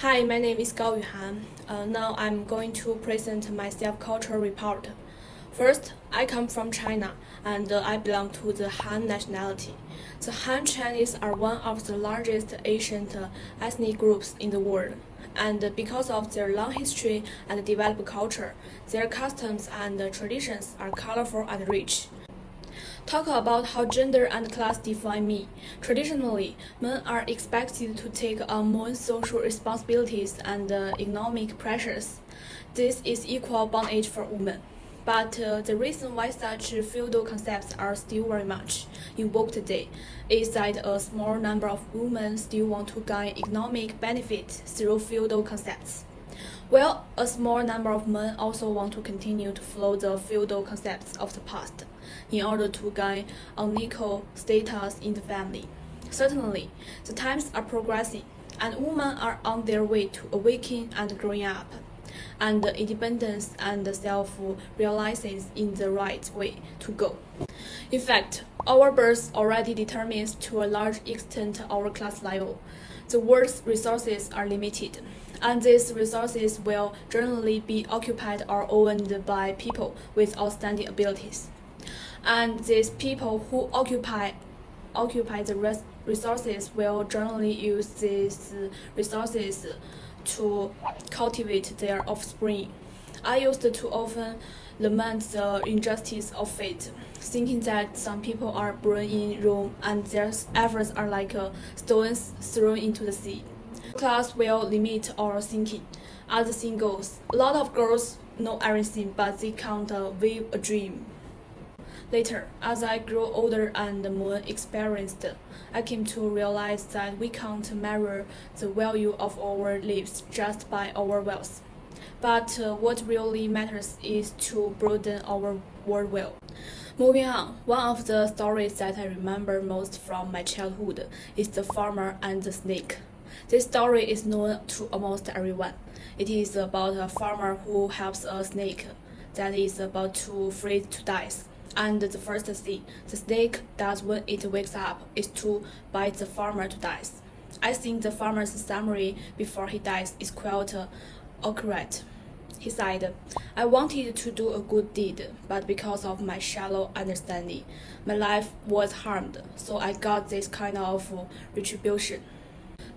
Hi, my name is Gao Yuhan. Now I'm going to present my self-culture report. First, I come from China and I belong to the Han nationality. The Han Chinese are one of the largest ancient ethnic groups in the world. And because of their long history and developed culture, their customs and traditions are colorful and rich. Talk about how gender and class define me. Traditionally, men are expected to take on more social responsibilities and economic pressures. This is equal bondage for women. But the reason why such feudal concepts are still very much in vogue today is that a small number of women still want to gain economic benefit through feudal concepts. Well, a small number of men also want to continue to follow the feudal concepts of the past in order to gain unequal status in the family. Certainly, the times are progressing, and women are on their way to awakening and growing up, and independence and self-realization in the right way to go. In fact, our birth already determines to a large extent our class level. The world's resources are limited, and these resources will generally be occupied or owned by people with outstanding abilities. And these people who occupy the resources will generally use these resources to cultivate their offspring. I used to often lament the injustice of fate, thinking that some people are born in Rome and their efforts are like stones thrown into the sea. Class will limit our thinking. As the saying goes, a lot of girls know everything, but they can't weave a dream. Later, as I grew older and more experienced, I came to realize that we can't measure the value of our lives just by our wealth. But what really matters is to broaden our worldview. Moving on, one of the stories that I remember most from my childhood is the farmer and the snake. This story is known to almost everyone. It is about a farmer who helps a snake that is about to freeze to death. And the first thing the snake does when it wakes up is to bite the farmer to death. I think the farmer's summary before he dies is quite accurate. He said, "I wanted to do a good deed, but because of my shallow understanding, my life was harmed, so I got this kind of retribution."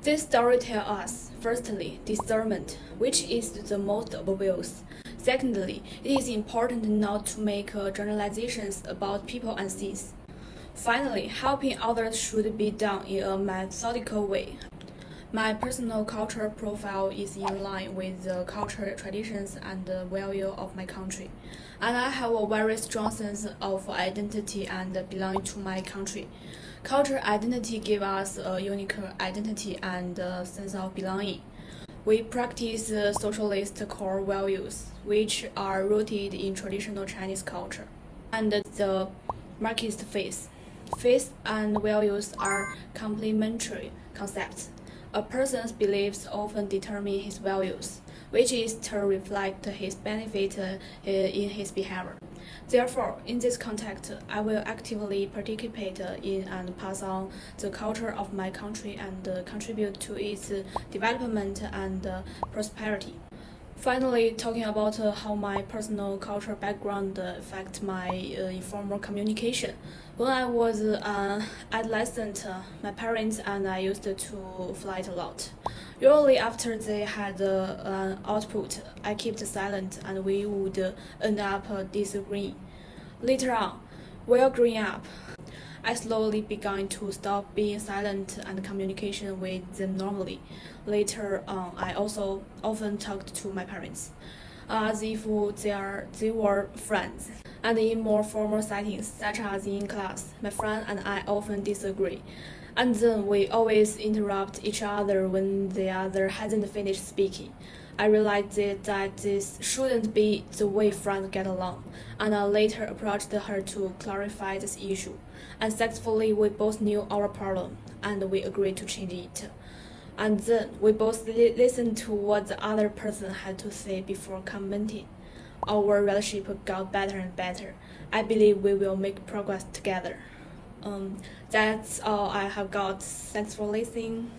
This story tells us, firstly, discernment, which is the most obvious. Secondly, it is important not to make generalizations about people and things. Finally, helping others should be done in a methodical way. My personal culture profile is in line with the cultural traditions and the value of my country, and I have a very strong sense of identity and belonging to my country. Cultural identity gives us a unique identity and a sense of belonging. We practice socialist core values, which are rooted in traditional Chinese culture, and the Marxist faith. Faith and values are complementary concepts. A person's beliefs often determine his values, which is to reflect his benefit in his behavior. Therefore, in this context, I will actively participate in and pass on the culture of my country and contribute to its development and prosperity. Finally, talking about how my personal cultural background affects my informal communication. When I was an adolescent, my parents and I used to fight a lot. Usually after they had an output, I kept silent and we would end up disagreeing. Later on, while growing up, I slowly began to stop being silent and communication with them normally. Later on, I also often talked to my parents as if they were friends. And in more formal settings, such as in class, my friend and I often disagree. And then we always interrupt each other when the other hasn't finished speaking. I realized that this shouldn't be the way friends get along, and I later approached her to clarify this issue. And thankfully, we both knew our problem, and we agreed to change it. And then we both listened to what the other person had to say before commenting. Our relationship got better and better. I believe we will make progress together. That's all I have got. Thanks for listening.